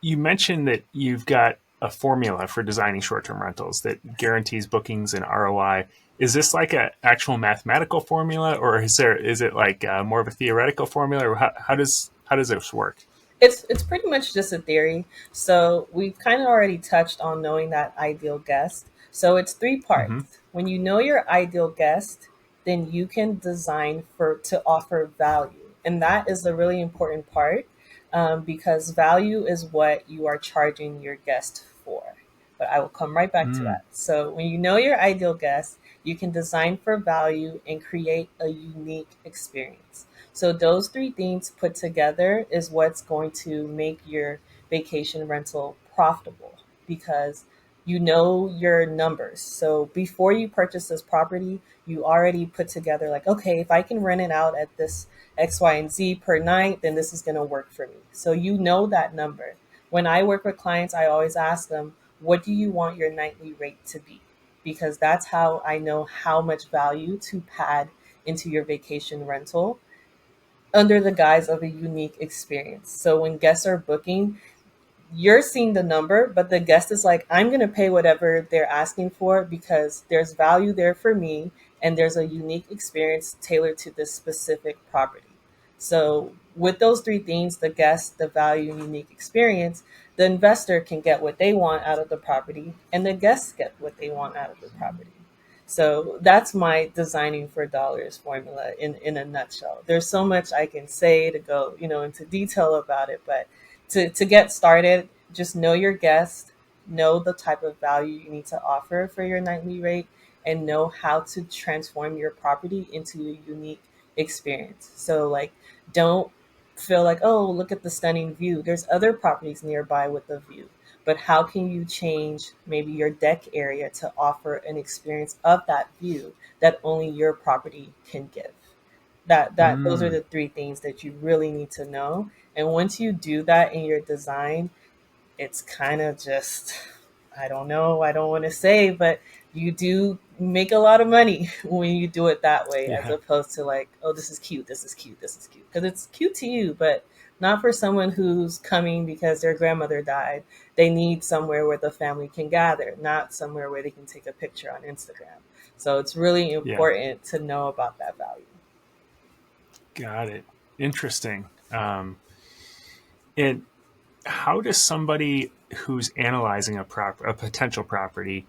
You mentioned that you've got a formula for designing short-term rentals that guarantees bookings and ROI. Is this like an actual mathematical formula, or is it like more of a theoretical formula, or how does this work? It's pretty much just a theory. So we've kind of already touched on knowing that ideal guest. So it's three Hmm. parts. When you know your ideal guest, then you can design for to offer value, and that is the really important part, because value is what you are charging your guest for. But I will come right back to Mm. that. So when you know your ideal guest, you can design for value and create a unique experience. So those three things put together is what's going to make your vacation rental profitable, because you know your numbers. So before you purchase this property, you already put together like, okay, if I can rent it out at this X, Y, and Z per night, then this is going to work for me. So you know that number. When I work with clients, I always ask them, what do you want your nightly rate to be? Because that's how I know how much value to pad into your vacation rental under the guise of a unique experience. So when guests are booking, you're seeing the number, but the guest is like, I'm going to pay whatever they're asking for because there's value there for me and there's a unique experience tailored to this specific property. So, with those three things, the guest, the value, and unique experience, the investor can get what they want out of the property and the guests get what they want out of the property. So that's my designing for dollars formula in a nutshell. There's so much I can say to go, into detail about it, but to get started, just know your guest, know the type of value you need to offer for your nightly rate, and know how to transform your property into a unique experience. So, like, don't feel like, oh, look at the stunning view. There's other properties nearby with a view. But how can you change maybe your deck area to offer an experience of that view that only your property can give? That those are Mm. the three things that you really need to know. And once you do that in your design, it's kind of just, I don't know, I don't want to say, but you do make a lot of money when you do it that way, as Yeah. opposed to like, oh, this is cute, this is cute, this is cute, because it's cute to you, but not for someone who's coming because their grandmother died. They need somewhere where the family can gather, not somewhere where they can take a picture on Instagram. So it's really Yeah. important to know about that value. Got it. Interesting. And how does somebody who's analyzing a potential property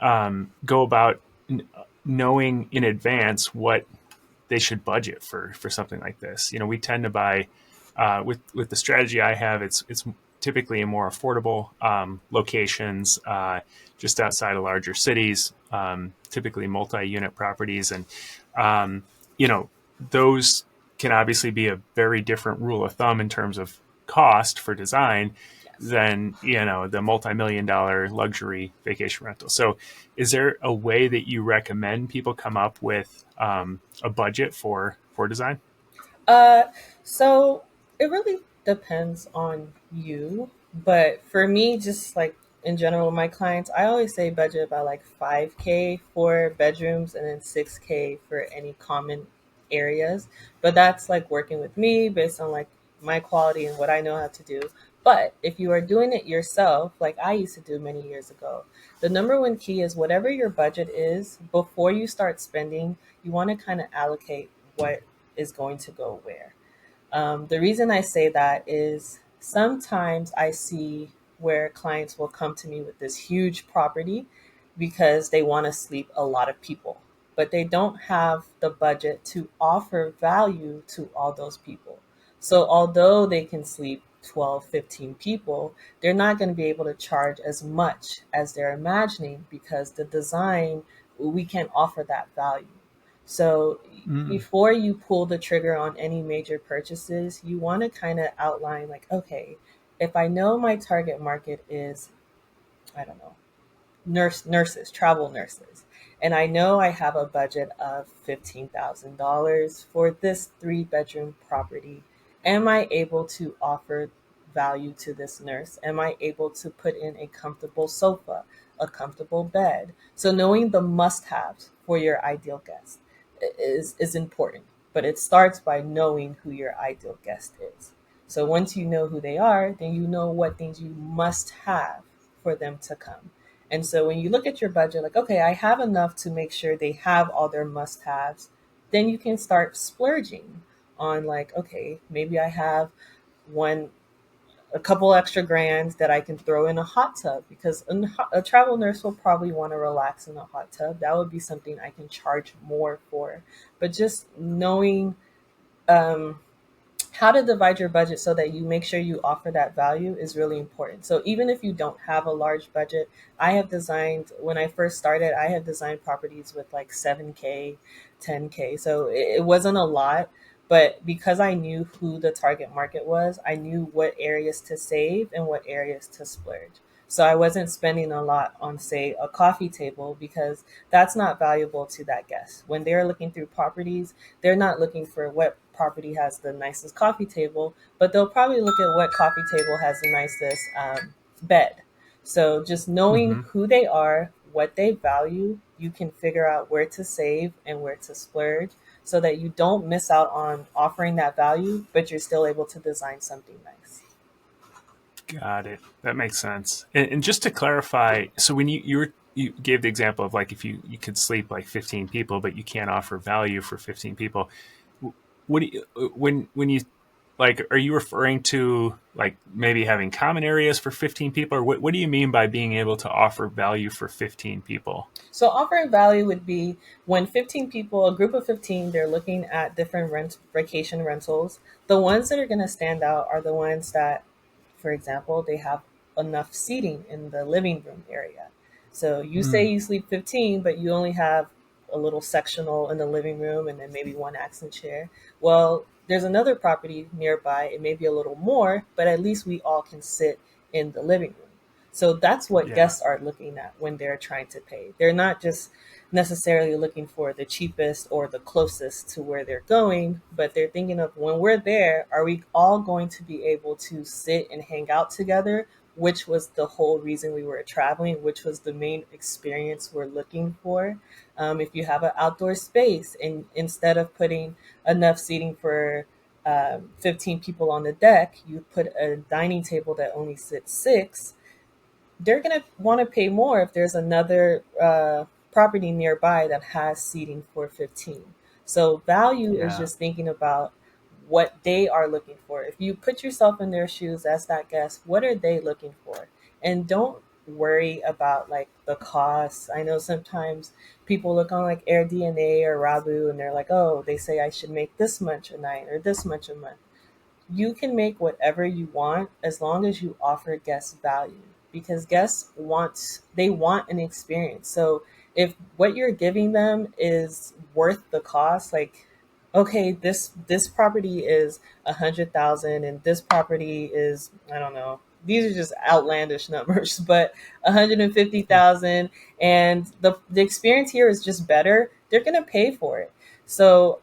go about knowing in advance what they should budget for something like this? We tend to buy with the strategy I have. It's typically in more affordable locations, just outside of larger cities, typically multi-unit properties, and um, you know those can obviously be a very different rule of thumb in terms of cost for design Yes. than the multi-million dollar luxury vacation rental. So is there a way that you recommend people come up with a budget for design? Uh, so it really depends on you. But for me, just like in general with my clients, I always say budget about like 5K for bedrooms and then 6K for any common areas. But that's like working with me based on like my quality and what I know how to do. But if you are doing it yourself, like I used to do many years ago, the number one key is whatever your budget is, before you start spending, you want to kind of allocate what is going to go where. The reason I say that is sometimes I see where clients will come to me with this huge property because they want to sleep a lot of people, but they don't have the budget to offer value to all those people. So, although they can sleep 12, 15 people, they're not going to be able to charge as much as they're imagining because the design, we can't offer that value. So Mm. before you pull the trigger on any major purchases, you want to kind of outline like, okay, if I know my target market is, I don't know, nurses, travel nurses, and I know I have a budget of $15,000 for this 3 bedroom property, am I able to offer value to this nurse? Am I able to put in a comfortable sofa, a comfortable bed? So knowing the must-haves for your ideal guest is important, but it starts by knowing who your ideal guest is. So once you know who they are, then you know what things you must have for them to come. And so when you look at your budget, like, okay, I have enough to make sure they have all their must haves, then you can start splurging on, like, okay, maybe I have one a couple extra grand that I can throw in a hot tub, because a travel nurse will probably want to relax in a hot tub. That would be something I can charge more for. But just knowing um, how to divide your budget so that you make sure you offer that value is really important. So even if you don't have a large budget, I have designed, when I first started, I have designed properties with like 7K, 10K. So it wasn't a lot, but because I knew who the target market was, I knew what areas to save and what areas to splurge. So I wasn't spending a lot on, say, a coffee table, because that's not valuable to that guest. When they're looking through properties, they're not looking for what property has the nicest coffee table, but they'll probably look at what coffee table has the nicest bed. So just knowing Hmm. who they are, what they value, you can figure out where to save and where to splurge, so that you don't miss out on offering that value, but you're still able to design something nice. Got it. That makes sense. And just to clarify, so when you gave the example of like if you could sleep like 15 people, but you can't offer value for 15 people. What do you when you like, are you referring to like maybe having common areas for 15 people, or what do you mean by being able to offer value for 15 people? So offering value would be when 15 people, a group of 15, they're looking at different vacation rentals. The ones that are going to stand out are the ones that, for example, they have enough seating in the living room area. So you say Mm, you sleep 15, but you only have a little sectional in the living room and then maybe one accent chair. Well, there's another property nearby. It may be a little more, but at least we all can sit in the living room. So that's what yeah. guests are looking at when they're trying to pay. They're not just necessarily looking for the cheapest or the closest to where they're going, but they're thinking of, when we're there, are we all going to be able to sit and hang out together? Which was the whole reason we were traveling, which was the main experience we're looking for. If you have an outdoor space, and instead of putting enough seating for 15 people on the deck, you put a dining table that only sits six, they're going to want to pay more if there's another property nearby that has seating for 15. So value is Yeah. just thinking about what they are looking for. If you put yourself in their shoes as that guest, what are they looking for? And don't worry about like the costs. I know sometimes people look on like AirDNA or Rabu and they're like, oh, they say I should make this much a night or this much a month. You can make whatever you want as long as you offer guests value, because guests want an experience. So if what you're giving them is worth the cost, like, okay, this property is 100,000 and this property is, I don't know, these are just outlandish numbers, but Yeah. 150,000, and the experience here is just better, they're gonna pay for it. So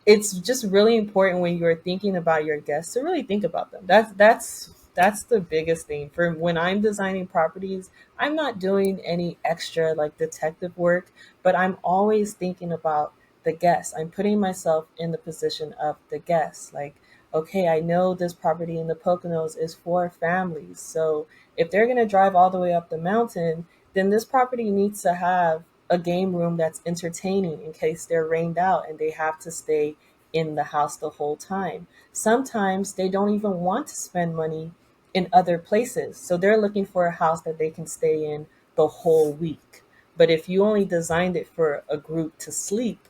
it's just really important when you're thinking about your guests to really think about them. That's the biggest thing. For when I'm designing properties, I'm not doing any extra like detective work, but I'm always thinking about the guests. I'm putting myself in the position of the guests. Like, okay, I know this property in the Poconos is for families. So if they're going to drive all the way up the mountain, then this property needs to have a game room that's entertaining in case they're rained out and they have to stay in the house the whole time. Sometimes they don't even want to spend money in other places. So they're looking for a house that they can stay in the whole week. But if you only designed it for a group to sleep,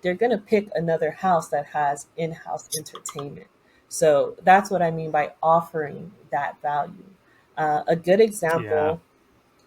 they're going to pick another house that has in house entertainment. So that's what I mean by offering that value. A good Yeah. example,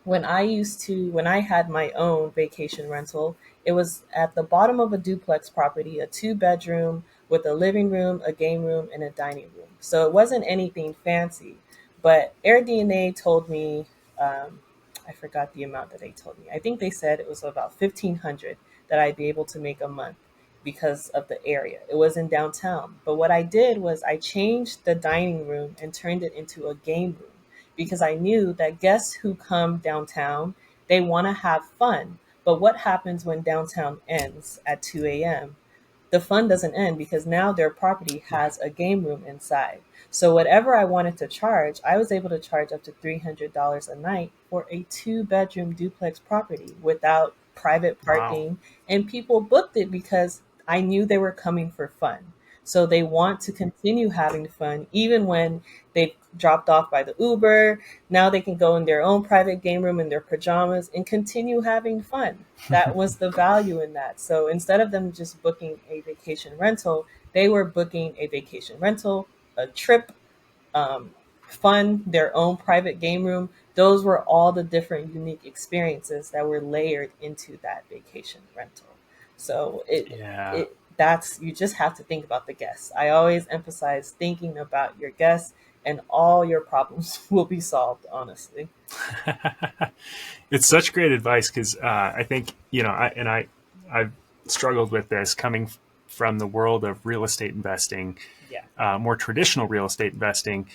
when I had my own vacation rental, it was at the bottom of a duplex property, a two-bedroom with a living room, a game room, and a dining room. So it wasn't anything fancy, but AirDNA told me, um, I forgot the amount that they told me. I think they said it was about 1,500 that I'd be able to make a month because of the area. It was in downtown. But what I did was I changed the dining room and turned it into a game room, because I knew that guests who come downtown, they want to have fun. But what happens when downtown ends at 2 a.m.? the fun doesn't end because now their property Yeah. has a game room inside. So whatever I wanted to charge, I was able to charge up to $300 a night for a two-bedroom duplex property without private Wow. parking, and people booked it because I knew they were coming for fun. So they want to continue having fun even when they dropped off by the Uber. Now they can go in their own private game room in their pajamas and continue having fun. That was the value in that. So instead of them just booking a vacation rental, they were booking a vacation rental, a trip, um, fun, their own private game room. Those were all the different unique experiences that were layered into that vacation rental. So Yeah. it that's you just have to think about the guests. I always emphasize thinking about your guests, and all your problems will be solved, honestly. It's such great advice because I think I've struggled with this coming from the world of real estate investing, Yeah. more traditional real estate investing.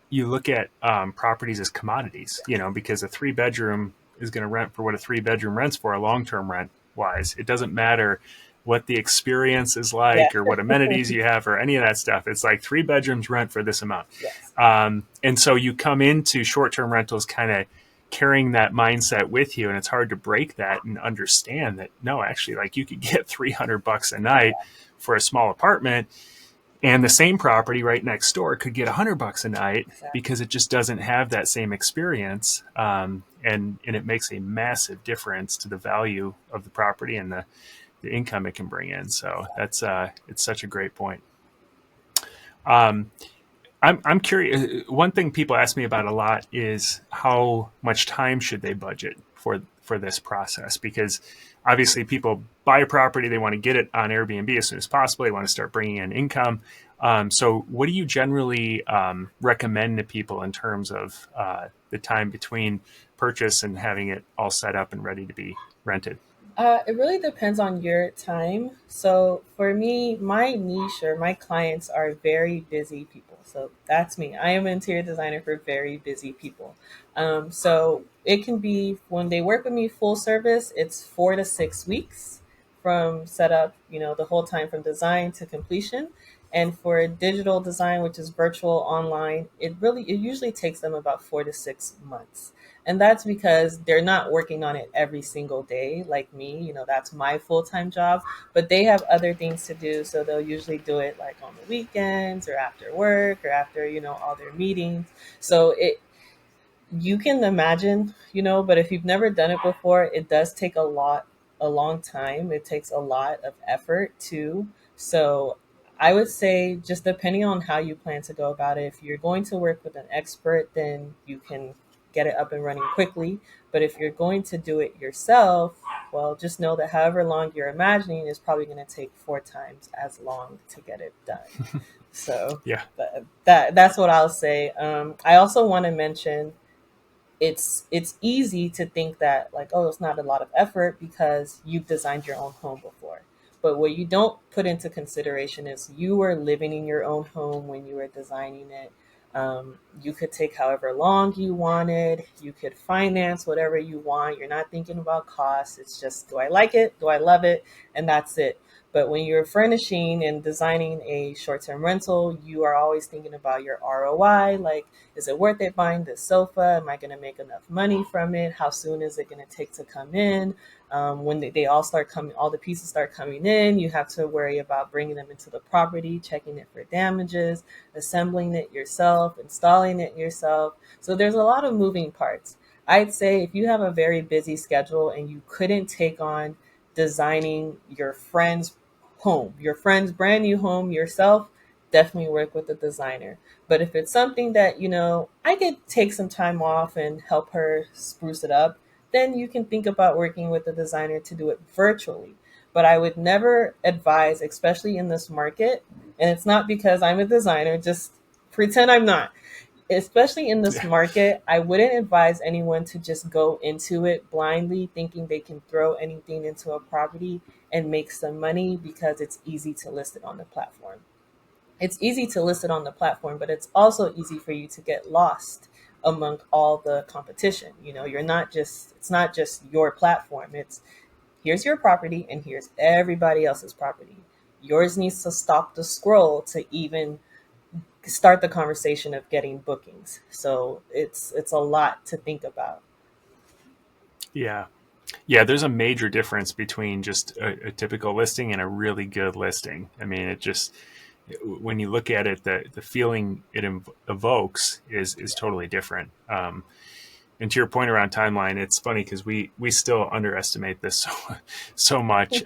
You look at properties as commodities, because a 3 bedroom is going to rent for what a 3 bedroom rents for a long term rent wise. It doesn't matter what the experience is Yeah. like or what amenities you have or any of that stuff. It's like 3 bedrooms rent for this amount. Yes. And so you come into short term rentals kind of carrying that mindset with you, and it's hard to break that and understand that no, actually, like you could get $300 a night for a small apartment, and the same property right next door could get $100 a night Exactly. because it just doesn't have that same experience, and it makes a massive difference to the value of the property and the income it can bring in. So Exactly. that's it's such a great point. Um, I'm curious. One thing people ask me about a lot is how much time should they budget for this process? Because obviously, people buy a property, they want to get it on Airbnb as soon as possible. They want to start bringing in income. So, what do you generally recommend to people in terms of the time between purchase and having it all set up and ready to be rented? It really depends on your time. So for me, my niche or my clients are very busy people. So that's me. I am an interior designer for very busy people. So it can be when they work with me full service, it's 4 to 6 weeks from setup, the whole time from design to completion. And for digital design, which is virtual online, it usually takes them about 4 to 6 months. And that's because they're not working on it every single day like me. That's my full time job, but they have other things to do. So they'll usually do it like on the weekends or after work or after, all their meetings. So you can imagine, but if you've never done it before, it does take a long time. It takes a lot of effort too. So I would say, just depending on how you plan to go about it, if you're going to work with an expert, then you can get it up and running quickly. But if you're going to do it yourself, well, just know that however long you're imagining is probably going to take 4 times as long to get it done. So Yeah. that's what I'll say. I also want to mention it's easy to think that, like, oh, it's not a lot of effort because you've designed your own home before. But what you don't put into consideration is you were living in your own home when you were designing it. You could take however long you wanted. You could finance whatever you want. You're not thinking about costs. It's just, do I like it? Do I love it? And that's it. But when you're furnishing and designing a short term rental, you are always thinking about your ROI. Like, is it worth it buying this sofa? Am I going to make enough money from it? How soon is it going to take to come in? When they all start coming, all the pieces start coming in, you have to worry about bringing them into the property, checking it for damages, assembling it yourself, installing it yourself. So there's a lot of moving parts. I'd say if you have a very busy schedule and you couldn't take on designing your friend's home, your friend's brand new home yourself, definitely work with a designer. But if it's something that, I could take some time off and help her spruce it up, then you can think about working with a designer to do it virtually. But I would never advise, especially in this market, and it's not because I'm a designer, just pretend I'm not. Especially in this Yeah. market, I wouldn't advise anyone to just go into it blindly thinking they can throw anything into a property and make some money because it's easy to list it on the platform. It's easy to list it on the platform, but it's also easy for you to get lost among all the competition. It's not just your platform. It's, here's your property and here's everybody else's property. yours needs to stop the scroll to even start the conversation of getting bookings. So it's a lot to think about. Yeah. Yeah, there's a major difference between just a typical listing and a really good listing. I mean, it just, when you look at it, the feeling it evokes is totally different. And to your point around timeline, it's funny because we still underestimate this so much.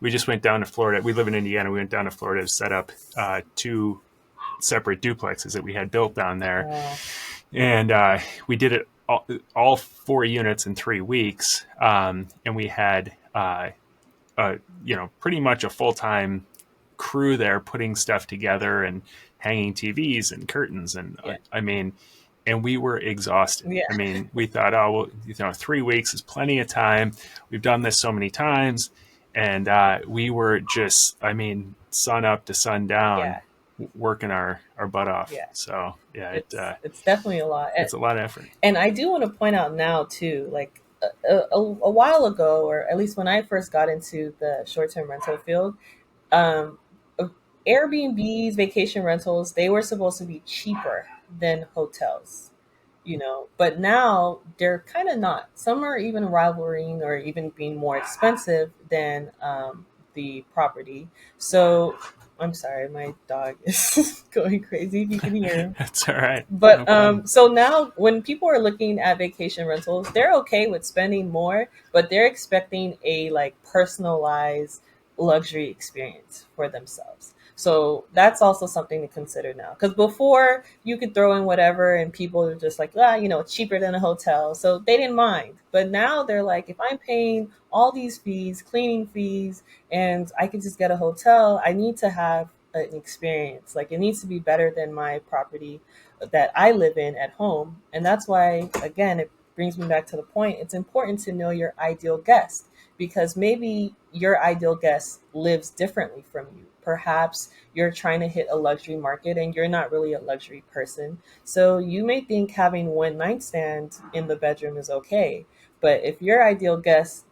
We just went down to Florida. We live in Indiana. We went down to Florida to set up two separate duplexes that we had built down there, Wow. and we did it all 4 units in 3 weeks, and we had pretty much a full time crew there putting stuff together and hanging TVs and curtains, and Yeah. I mean, and we were exhausted. Yeah. I mean, we thought, oh well, 3 weeks is plenty of time. We've done this so many times, and we were just, I mean, sun up to sun down, Yeah. working our butt off. Yeah. So yeah, It's definitely a lot. it's a lot of effort. And I do want to point out now too, like a while ago, or at least when I first got into the short-term rental field, um, Airbnbs, vacation rentals, they were supposed to be cheaper than hotels, but now they're kind of not. Some are even rivaling or even being more expensive than the property. So I'm sorry, my dog is going crazy. If you can hear him. That's all right. No But problem. so now when people are looking at vacation rentals, they're okay with spending more, but they're expecting a like personalized luxury experience for themselves. So that's also something to consider now. Because before you could throw in whatever and people are just like, it's cheaper than a hotel. So they didn't mind. But now they're like, if I'm paying all these fees, cleaning fees, and I can just get a hotel, I need to have an experience. Like it needs to be better than my property that I live in at home. And that's why, again, it brings me back to the point. It's important to know your ideal guest because maybe your ideal guest lives differently from you. Perhaps you're trying to hit a luxury market and you're not really a luxury person. So you may think having one nightstand in the bedroom is okay. But if your ideal guest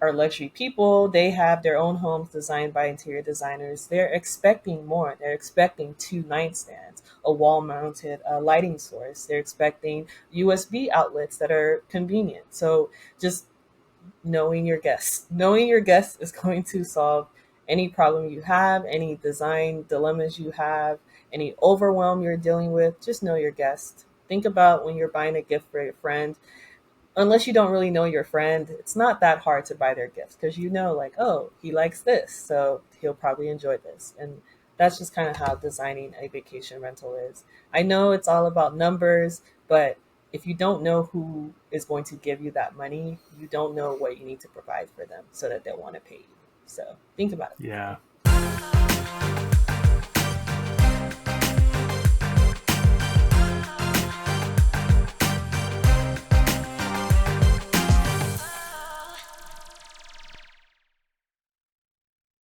are luxury people. They have their own homes designed by interior designers. They're expecting more. They're expecting two nightstands, a wall mounted lighting source. They're expecting USB outlets that are convenient. So just knowing your guests is going to solve any problem you have, any design dilemmas you have, any overwhelm you're dealing with. Just know your guest. Think about when you're buying a gift for your friend, unless you don't really know your friend, it's not that hard to buy their gifts because like, oh, he likes this, so he'll probably enjoy this. And that's just kind of how designing a vacation rental is. I know it's all about numbers, but if you don't know who is going to give you that money, you don't know what you need to provide for them so that they'll want to pay you. So think about it. Yeah.